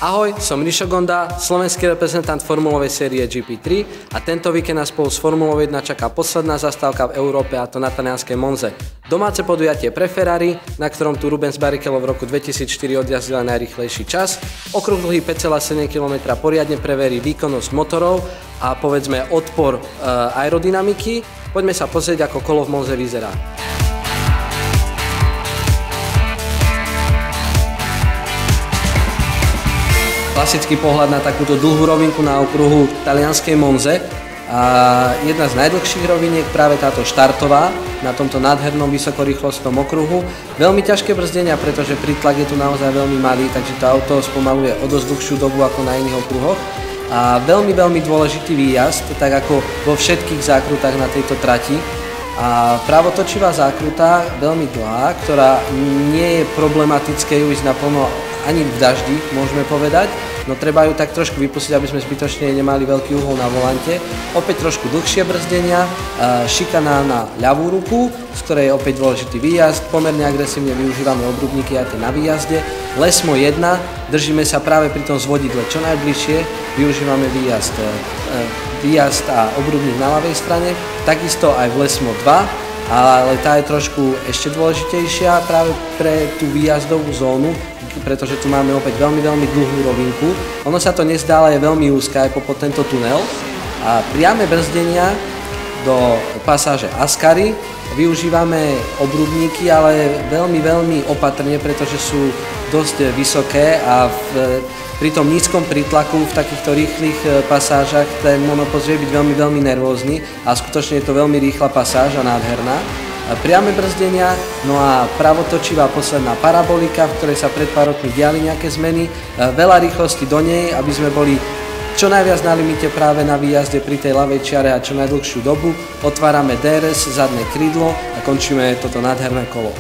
Ahoj, som Rišo Gonda, slovenský reprezentant formulovej série GP3 a tento víkend nás spolu s Formulou 1 čaká posledná zastávka v Európe, a to na talianskej Monze. Domáce podujatie pre Ferrari, na ktorom tu Rubens Barrichello v roku 2004 odjazdila najrýchlejší čas. Okruh dlhý 5,7 km poriadne preverí výkonnosť motorov a povedzme odpor aerodynamiky. Poďme sa pozrieť, ako kolo v Monze vyzerá. Klasický pohľad na takúto dlhú rovinku na okruhu talianskej Monze. A jedna z najdlhších roviniek, práve táto štartová, na tomto nádhernom vysokorýchlostnom okruhu. Veľmi ťažké brzdenia, pretože prítlak je tu naozaj veľmi malý, takže to auto spomaluje o dosť dlhšiu dobu ako na iných okruhoch. A veľmi dôležitý výjazd, tak ako vo všetkých zákrutách na tejto trati. A pravotočivá zákruta, veľmi dlhá, ktorá nie je problematické ju ísť naplno ani v daždi, môžeme povedať, no treba ju tak trošku vypustiť, aby sme zbytočne nemali veľký uhol na volante. Opäť trošku dlhšie brzdenia, šikana na ľavú ruku, z ktorej je opäť dôležitý výjazd, pomerne agresívne využívame obrubníky aj na výjazde. Lesmo 1, držíme sa práve pri tom zvodidle čo najbližšie, využívame výjazd a obrubník na ľavej strane, takisto aj v Lesmo 2, ale tá je trošku ešte dôležitejšia práve pre tú výjazdovú zónu, pretože tu máme opäť veľmi dlhú rovinku. Ono sa to nezdá, ale je veľmi úzka aj popod tento tunel. A priame brzdenia do pasáže Ascari využívame obrubníky, ale veľmi opatrne, pretože sú dosť vysoké a pri tom nízkom prítlaku v takýchto rýchlych pasážach ten monopost vie byť veľmi nervózny a skutočne je to veľmi rýchla pasáž a nádherná. Priame brzdenia, no a pravotočivá posledná parabolika, v ktorej sa pred pár rokmi diali nejaké zmeny, veľa rýchlosti do nej, aby sme boli čo najviac na limite práve na výjazde pri tej ľavej čiare a čo najdlhšiu dobu. Otvárame DRS, zadné krídlo a končíme toto nádherné kolo.